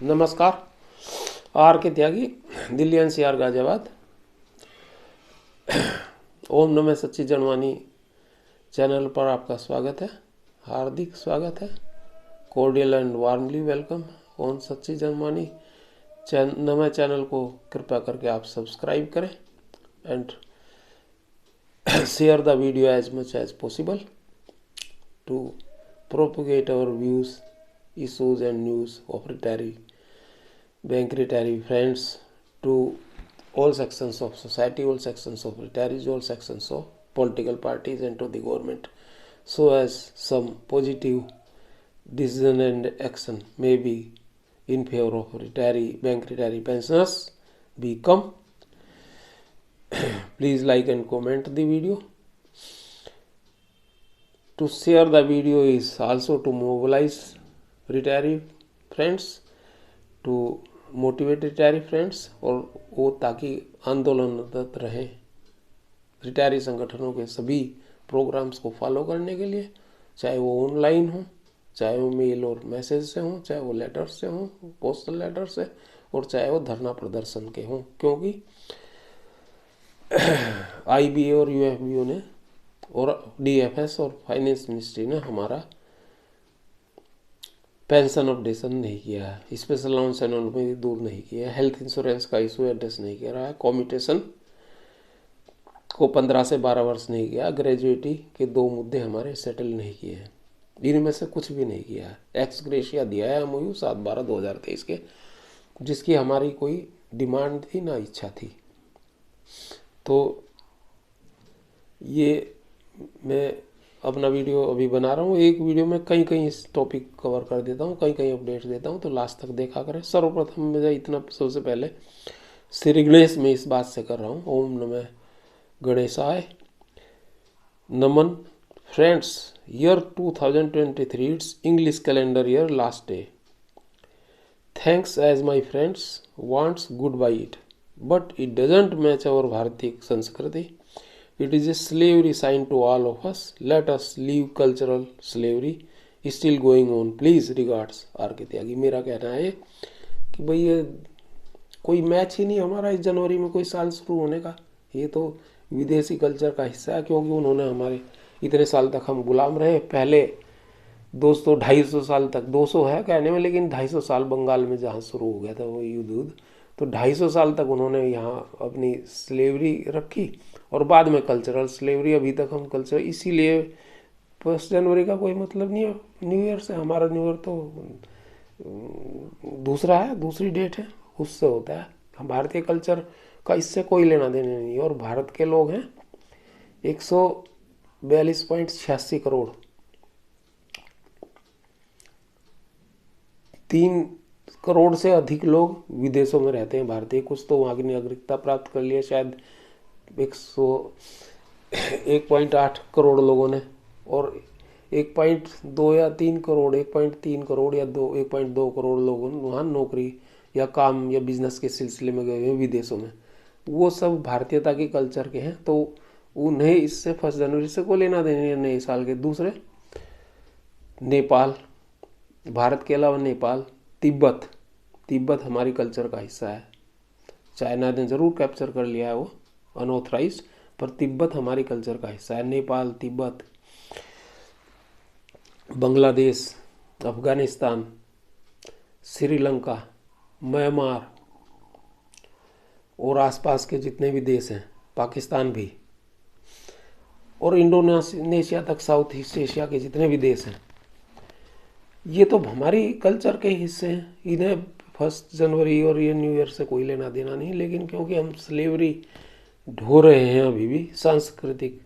नमस्कार। Are K Tyagi, Delhi NCR Ghaziabad. ओम नमः सच्ची जनवाणी चैनल पर आपका स्वागत है, हार्दिक स्वागत है। कोर्डियल एंड वार्मली वेलकम ओम सच्ची जनवाणी नमः चैनल को कृपया करके आप सब्सक्राइब करें and share the video as much as possible to propagate our views, issues and news of bank retiree friends to all sections of society, all sections of retirees, all sections of political parties and to the government, so as some positive decision and action may be in favor of bank retiree pensioners become. Please like and comment the video. To share the video is also to mobilize retiree friends, to motivate retiree friends, और वो ताकि आंदोलनरत रहें retiree संगठनों के सभी programmes को follow करने के लिए, चाहे वो ऑनलाइन हो, चाहे वो मेल और मैसेज से हो, चाहे वो लेटर से हो, पोस्टल लेटर से, और चाहे वो धरना प्रदर्शन के हों, क्योंकि IBA और UFBO ने और DFS और फाइनेंस मिनिस्ट्री ने हमारा पेंशन अपडेशन नहीं किया है, स्पेशल अलाउंस एनोन में दूर नहीं किया है, हेल्थ इंश्योरेंस का इशू एड्रेस नहीं किया रहा है, कॉम्यूटेशन को 15 से 12 वर्ष नहीं किया, ग्रेजुएटी के 2 मुद्दे हमारे सेटल नहीं किए हैं, इनमें से कुछ भी नहीं किया है। एक्सग्रेशिया दिया है MOU 7/12/2023 के, जिसकी हमारी कोई डिमांड थी ना इच्छा थी। तो ये मैं अपना वीडियो अभी बना रहा हूँ, एक वीडियो में कहीं इस टॉपिक कवर कर देता हूँ, कहीं अपडेट्स देता हूँ, तो लास्ट तक देखा करें। सर्वप्रथम मैं इतना सबसे पहले श्री गणेश में इस बात से कर रहा हूँ, ओम नमः गणेशाय नमन। Friends, year 2023 it's English calendar year last day. Thanks as my friends wants good bye it, but it doesn't match our भारतीय संस्कृति. It is a slavery sign to all of us. Let us leave cultural slavery still going on. Please regards R K Tyagi. मेरा कहना है कि भाई ये कोई match ही नहीं हमारा इस जनवरी में कोई साल शुरू होने का, ये तो विदेशी कल्चर का हिस्सा है, क्योंकि उन्होंने हमारे इतने साल तक हम गुलाम रहे। पहले 200-250 साल तक, 200 है कहने में, लेकिन 250 साल बंगाल में जहाँ शुरू हो गया था वो युद्ध, तो 250 साल तक उन्होंने यहाँ अपनी स्लेवरी रखी, और बाद में कल्चरल स्लेवरी। अभी तक हम कल्चर, इसीलिए 1 जनवरी का कोई मतलब नहीं है न्यू ईयर से। हमारा न्यू ईयर तो दूसरा है, दूसरी डेट है, उससे होता है। हम भारतीय कल्चर का इससे कोई लेना देना नहीं है। और भारत के लोग हैं 142.86 करोड़, 3 करोड़ से अधिक लोग विदेशों में रहते हैं भारतीय। कुछ तो वहाँ की नागरिकता प्राप्त कर लिया, शायद 1.8 करोड़ लोगों ने, और 1.2 या 3 करोड़, 1.3 करोड़ या 1.2 करोड़ लोगों ने वहाँ नौकरी या काम या बिजनेस के सिलसिले में गए हैं विदेशों में। वो सब भारतीयता के कल्चर के हैं, तो उन्हें इससे 1 जनवरी से कोई लेना देना नए साल के। दूसरे, नेपाल, भारत के अलावा नेपाल, तिब्बत हमारी कल्चर का हिस्सा है। चाइना ने ज़रूर कैप्चर कर लिया है वो अनऑथराइज्ड, पर तिब्बत हमारी कल्चर का हिस्सा है। नेपाल, तिब्बत, बांग्लादेश, अफगानिस्तान, श्रीलंका, म्यांमार और आसपास के जितने भी देश हैं, पाकिस्तान भी, और इंडोनेशिया तक, साउथ ईस्ट एशिया के जितने भी देश हैं, ये तो हमारी कल्चर के हिस्से हैं। इन्हें 1 जनवरी और ये न्यू ईयर से कोई लेना देना नहीं, लेकिन क्योंकि हम स्लेवरी ढो रहे हैं अभी भी, सांस्कृतिक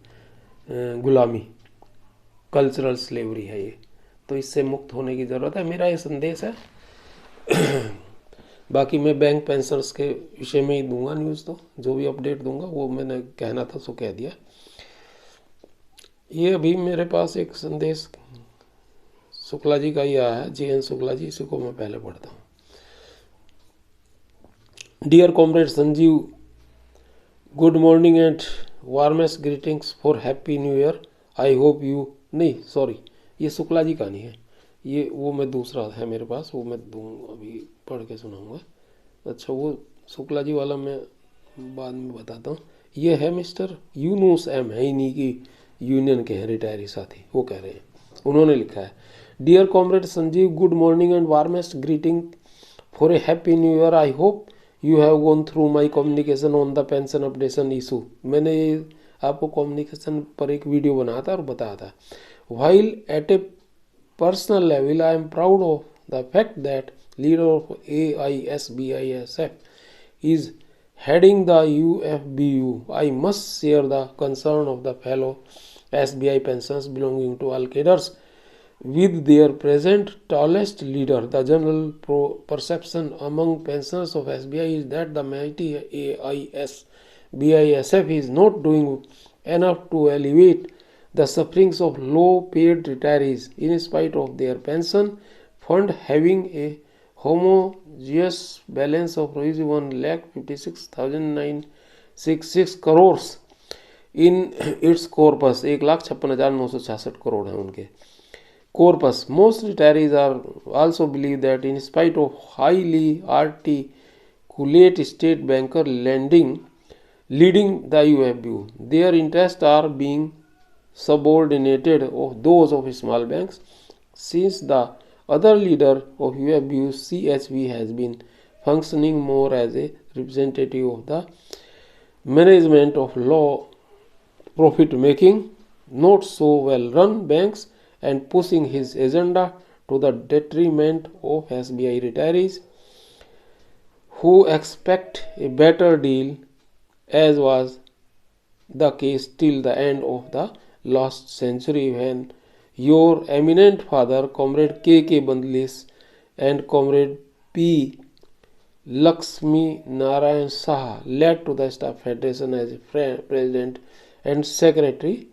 गुलामी, कल्चरल स्लेवरी है ये, तो इससे मुक्त होने की ज़रूरत है। मेरा ये संदेश है। बाकी मैं बैंक पेंशनर्स के विषय में ही दूंगा न्यूज़, तो जो भी अपडेट दूंगा वो मैंने कहना था सो कह दिया। ये अभी मेरे पास एक संदेश शुक्ला जी का ही आया है, JN शुक्ला जी, इसी को मैं पहले पढ़ता हूँ। Dear comrade Sanjeev, good morning and warmest greetings for happy new year. I hope you, नहीं सॉरी, ये शुक्ला जी का नहीं है, ये वो मैं दूसरा है मेरे पास, वो मैं दूँ अभी पढ़ के सुनाऊंगा। अच्छा, वो शुक्ला जी वाला मैं बाद में बताता हूँ। ये है मिस्टर यूनुस एम, है इन्हीं की यूनियन के हैं रिटायरी साथी। वो कह रहे हैं, उन्होंने लिखा है, dear comrade Sanjeev, good morning and warmest greeting for a happy new year. I hope you have gone through my communication on the pension updation issue. मैंने आपको कम्युनिकेशन पर एक वीडियो बनाया था और बताया था। While at A personal level, I am proud of the fact that leader of AISBISF is heading the UFBU. I must share the concern of the fellow SBI pensioners belonging to all cadres with their present tallest leader. The general perception among pensioners of SBI is that the mighty AISBISF is not doing enough to alleviate the sufferings of low-paid retirees, in spite of their pension fund having a homogeneous balance of ₹1,56,966 crores in its corpus. 1,56,966 crore है उनके corpus. Most retirees are also believe that in spite of highly articulate state banker leading the UFBU, their interests are being subordinated of those of small banks, since the other leader of UFBU CHV has been functioning more as a representative of the management of low profit making, not so well run banks, and pushing his agenda to the detriment of SBI retirees who expect a better deal, as was the case till the end of the last century, when your eminent father, Comrade K.K. Bandlis and Comrade P. Lakshmi Narayan Saha, led to the Staff Federation as president and secretary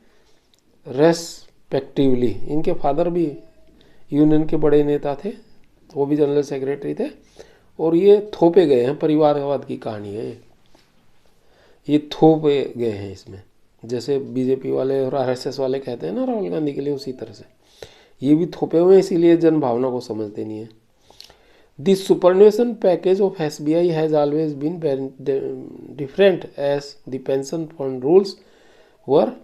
respectively. इनके father भी union के बड़े नेता थे, वो भी general secretary थे, और ये थोपे गए हैं। परिवारवाद की कहानी है ये थोपे गए हैं इसमें, जैसे बीजेपी वाले और आरएसएस वाले कहते हैं ना राहुल गांधी के लिए, उसी तरह से ये भी थोपे हुए हैं, इसीलिए जन भावना को समझते नहीं है। This superannuation package of SBI has always been different as the pension fund rules were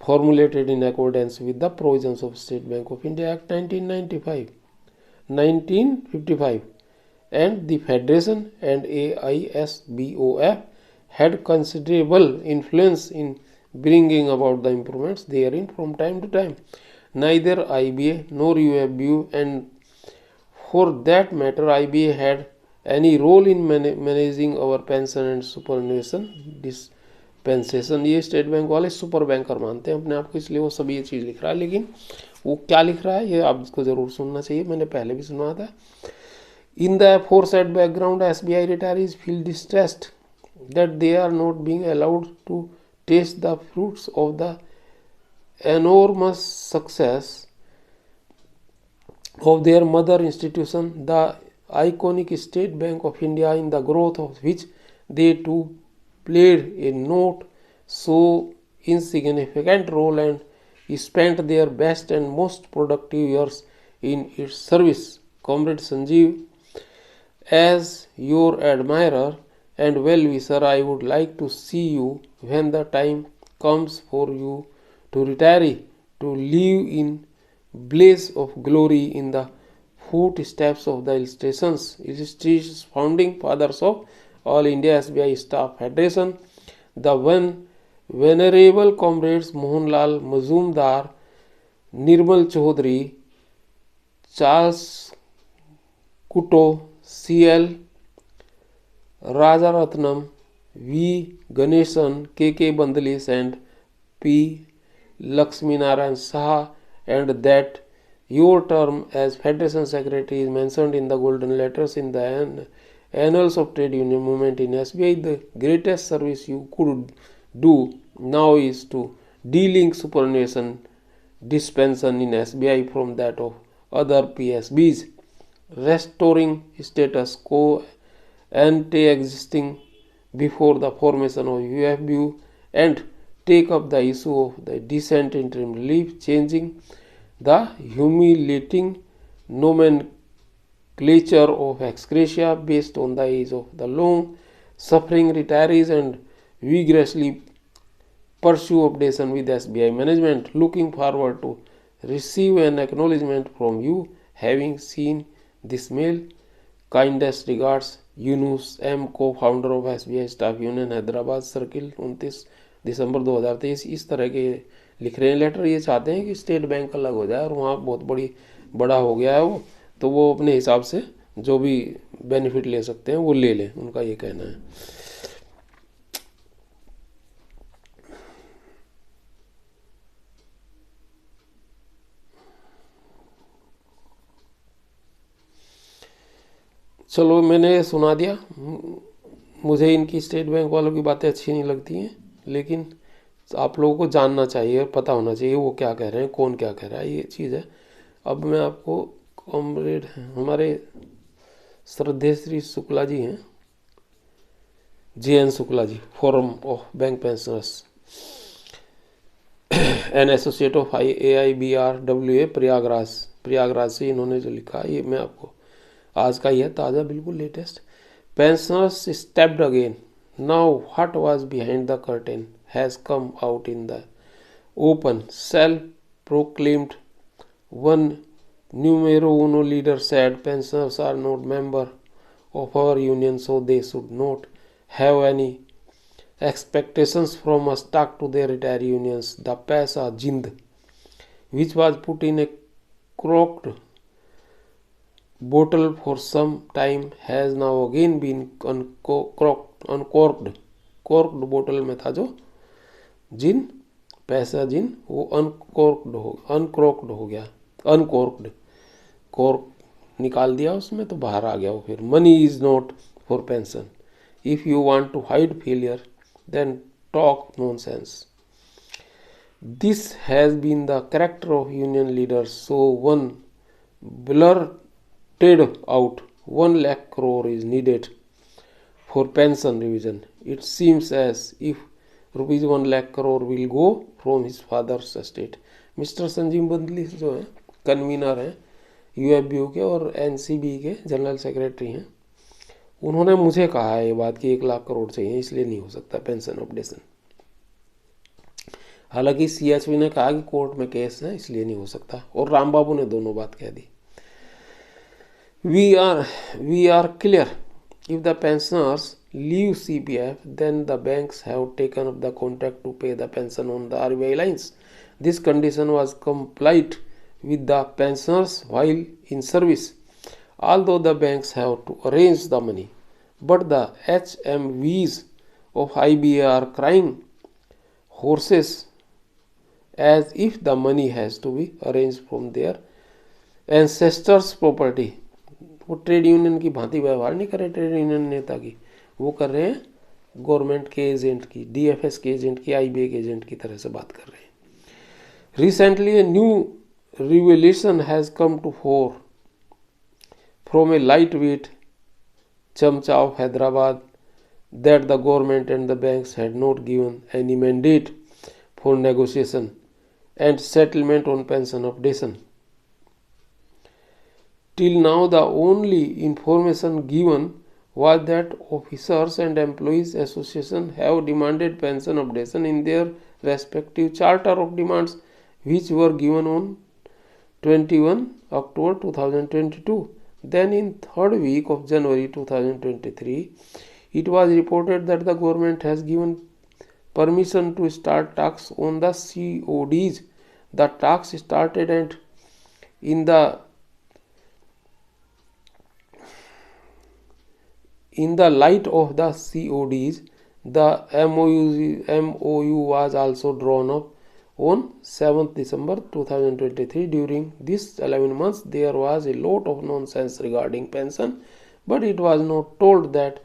formulated in accordance with the provisions of State Bank of India Act 1955, and the Federation and AISBOF had considerable influence in bringing about the improvements therein from time to time. Neither IBA nor UFBU, and for that matter IBA, had any role in managing our pension and superannuation dispensation. ये state bank वाले super banker मानते हैं अपने आप को, इसलिए वो सभी ये चीज़ लिख रहा है। लेकिन वो क्या लिख रहा है ये आपको ज़रूर सुनना चाहिए, मैंने पहले भी सुना था। In the aforesaid background, SBI retirees feel distressed that they are not being allowed to taste the fruits of the enormous success of their mother institution, the iconic State Bank of India, in the growth of which they too played a not so insignificant role and spent their best and most productive years in its service. Comrade Sanjeev, as your admirer and well-wisher, I would like to see you when the time comes for you to retire, to live in blaze of glory in the footsteps of the illustrious founding fathers of All India SBI Staff Federation, the venerable comrades Mohanlal Mazumdar, Nirmal Chaudhary, Charles Kuto, CL Rajaratnam, V. Ganesan, K.K. Bandlis, and P. Lakshmi Narayan Saha, and that your term as Federation Secretary is mentioned in the golden letters in the Annals of Trade Union Movement in SBI. The greatest service you could do now is to de-link superannuation dispensation in SBI from that of other PSBs, restoring status quo ante existing before the formation of UFBU, and take up the issue of the decent interim relief, changing the humiliating nomenclature of EXgratia based on the age of the long-suffering retirees and vigorously pursue updation with SBI management. Looking forward to receive an acknowledgement from you. Having seen this mail, kindest regards, Yunus M, co founder of SBI staff union Hyderabad circle, 29 December 2023। इस तरह के लिख रहे हैं letter. ये चाहते हैं कि स्टेट बैंक अलग हो जाए और वहाँ बहुत बड़ा हो गया है वो, तो वो अपने हिसाब से जो भी बेनिफिट ले सकते हैं वो ले लें, उनका ये कहना है। चलो मैंने सुना दिया। मुझे इनकी स्टेट बैंक वालों की बातें अच्छी नहीं लगती हैं, लेकिन आप लोगों को जानना चाहिए और पता होना चाहिए वो क्या कह रहे हैं, कौन क्या कह रहा है, ये चीज़ है। अब मैं आपको कॉमरेड हमारे श्रद्धेय श्री शुक्ला जी हैं, JN Shukla ji, forum of bank pensioners an associate of AIBRWA Prayagraj से इन्होंने जो लिखा है ये मैं आपको आज का यह ताज़ा बिल्कुल latest. Pensioners stepped again, now what was behind the curtain has come out in the open, self proclaimed one numero Uno leader said pensioners are not member of our union, so they should not have any expectations from us stuck to their retiree unions. The paisa jind, which was put in a corked bottle for some time, has now again been uncorked. corked bottle में था जो जिन, पैसा जिन, वो अनकॉर्क्ड हो गया, अनकॉर्क्ड, cork निकाल दिया उसमें तो बाहर आ गया वो। फिर money is not for pension, if you want to hide failure then talk nonsense. This has been the character of union leaders, so one blurted out 1 lakh crore is needed for pension revision. It seems as if rupees 1 lakh crore will go from his father's estate. Mister Sanjeev Bandli जो है convener हैं UFBU के और NCB के general secretary हैं, उन्होंने मुझे कहा है ये बात कि 1 लाख करोड़ चाहिए, इसलिए नहीं हो सकता पेंशन अपडेशन। हालांकि CHV ने कहा कि कोर्ट में केस है इसलिए नहीं हो सकता, और राम बाबू ने दोनों बात कह दी। We are clear. If the pensioners leave CPF, then the banks have taken up the contract to pay the pension on the RBI lines. This condition was complied with the pensioners while in service, although the banks have to arrange the money. But the HMVs of IBA are crying horses as if the money has to be arranged from their ancestors' property. वो trade union की भांति व्यवहार नहीं कर रहे trade union नेता की, वो कर रहे हैं गवर्नमेंट के एजेंट की, DFS के एजेंट की, IBA के एजेंट की तरह से बात कर रहे हैं। Recently a new revelation has come to fore from a lightweight चमचा of Hyderabad that the government and the banks had not given any mandate for negotiation and settlement on pension updation. Till now, the only information given was that officers and employees association have demanded pension updation in their respective charter of demands, which were given on 21 October 2022. Then in third week of January 2023, it was reported that the government has given permission to start talks on the CODs. The talks started and in the light of the CODs, the MOU was also drawn up on 7th December 2023. During this 11 months, there was a lot of nonsense regarding pension, but it was not told that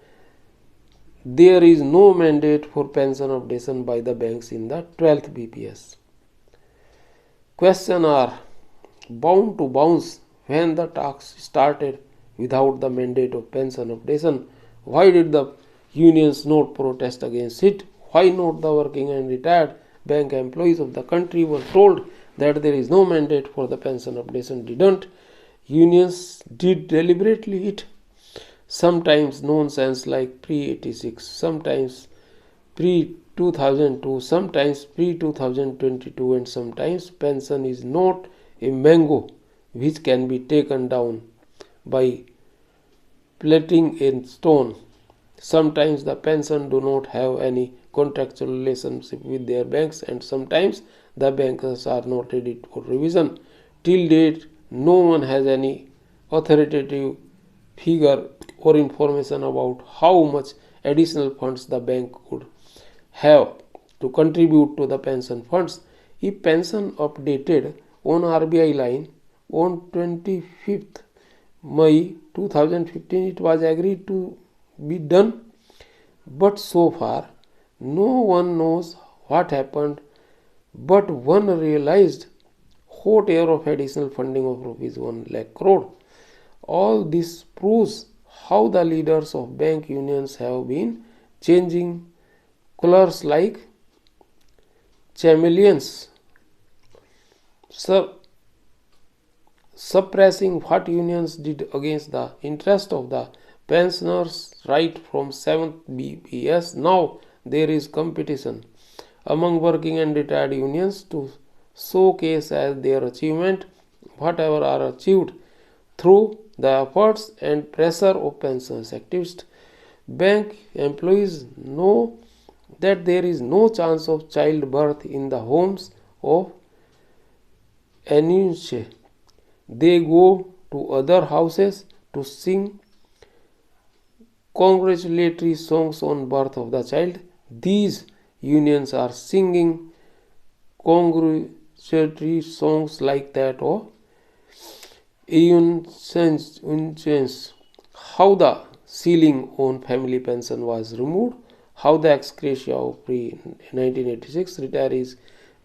there is no mandate for pension updation by the banks in the 12th BPS. Questions are bound to bounce when the talks started without the mandate of pension updation. Why did the unions not protest against it? Why not the working and retired bank employees of the country were told that there is no mandate for the pension updation? Didn't unions did deliberately it. Sometimes nonsense like pre-86, sometimes pre-2002, sometimes pre-2022, and sometimes pension is not a mango which can be taken down by plating in stone. Sometimes the pension do not have any contractual relationship with their banks, and sometimes the bankers are not ready for revision. Till date, no one has any authoritative figure or information about how much additional funds the bank could have to contribute to the pension funds. If pension updated on RBI line on 25th May 2015, it was agreed to be done, but so far no one knows what happened, but one realized hot air of additional funding of rupees 1 lakh crore. All this proves how the leaders of bank unions have been changing colors like chameleons, suppressing what unions did against the interest of the pensioners right from 7th BPS. Now there is competition among working and retired unions to showcase as their achievement whatever are achieved through the efforts and pressure of pensions activists. Bank employees know that there is no chance of childbirth in the homes of annuities. They go to other houses to sing congratulatory songs on birth of the child. These unions are singing congratulatory songs like that of Unchance, how the ceiling on family pension was removed, how the EXgratia of pre-1986 retirees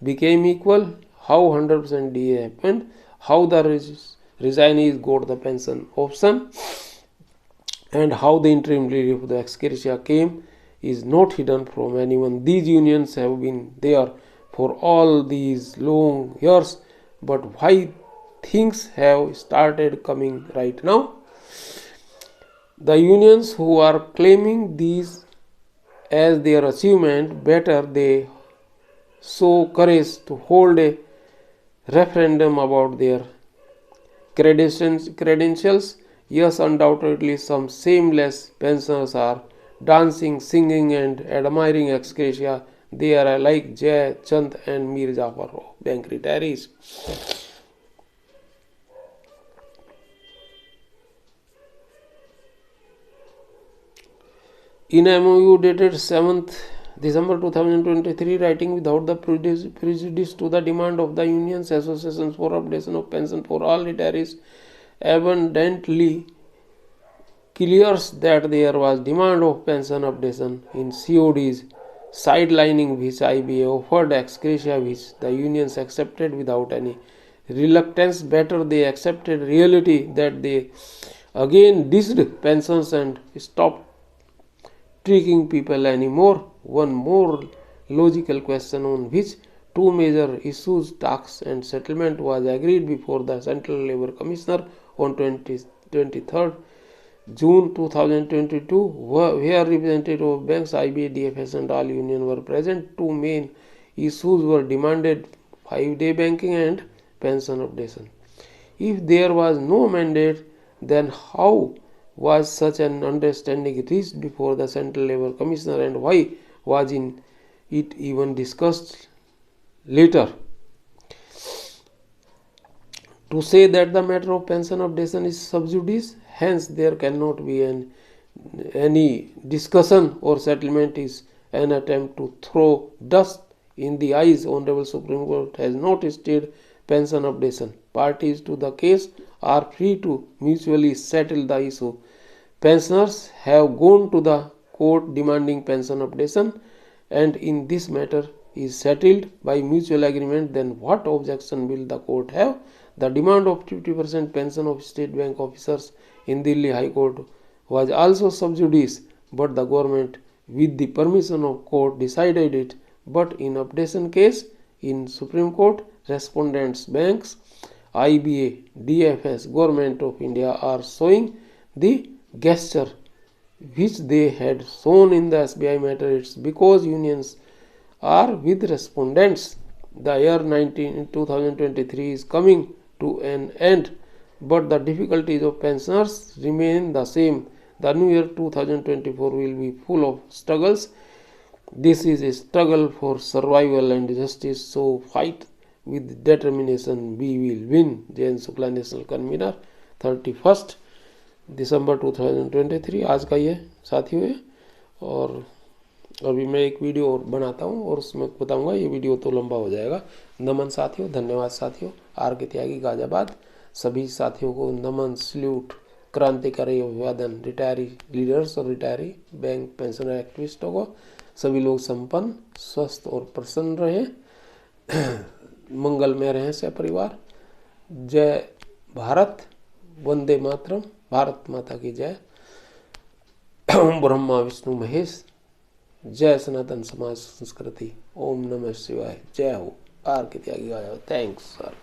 became equal, how 100% DA happened, how the resignees got the pension option, and how the interim relief of the EXgratia came is not hidden from anyone. These unions have been there for all these long years, but why things have started coming right now? The unions who are claiming these as their achievement, better they show courage to hold a referendum about their credentials. Yes, undoubtedly some shameless pensioners are dancing, singing and admiring EXgratia. They are like Jay Chand and Mir Jafar, bank retirees. In MOU dated 7th December 2023, writing without the prejudice to the demand of the unions associations for updation of pension for all retirees, abundantly clears that there was demand of pension updation in CODs, sidelining which IBA offered EXgratia, which the unions accepted without any reluctance. Better they accepted reality that they again ditched pensions and stopped tricking people anymore. One more logical question on which two major issues, tax and settlement, was agreed before the Central Labour Commissioner on 23rd June 2022, where representatives of banks, IBA, DFS and all unions were present. Two main issues were demanded: 5-day banking and pension updation. If there was no mandate, then how was such an understanding reached before the Central Labour Commissioner, and why was it even discussed later? To say that the matter of pension updation is sub judice, hence there cannot be any discussion or settlement, is an attempt to throw dust in the eyes. Honorable Supreme Court has not stayed pension updation. Parties to the case are free to mutually settle the issue. Pensioners have gone to the court demanding pension updation, and in this matter is settled by mutual agreement. Then what objection will the court have? The demand of 50% pension of state bank officers in Delhi High Court was also sub judice, but the government, with the permission of court, decided it. But in updation case in Supreme Court, respondents banks IBA, DFS, Government of India are showing the gesture which they had shown in the SBI matter. It's because unions are with respondents. The year 2023 is coming to an end, but the difficulties of pensioners remain the same. The new year 2024 will be full of struggles. This is a struggle for survival and justice, so fight with determination. We will win. Jain Shukla, national convener, 31 दिसंबर 2023 आज का ये साथियों है। और अभी मैं एक video और बनाता हूँ और उसमें बताऊंगा, ये वीडियो तो लंबा हो जाएगा। नमन साथियों, धन्यवाद साथियों। आर के त्यागी, गाजियाबाद। सभी साथियों को नमन, सल्यूट, क्रांतिकारी अभिवादन। रिटायरी लीडर्स और रिटायरी बैंक पेंशनर एक्टिविस्टों को, सभी लोग संपन्न, स्वस्थ और प्रसन्न रहें, मंगल में रहें सपरिवार। जय भारत, वंदे मातरम, भारत माता की जय। ओम ब्रह्मा विष्णु महेश, जय सनातन समाज संस्कृति, ओम नमः शिवाय, जय हो। Are K Tyagi, thanks sir.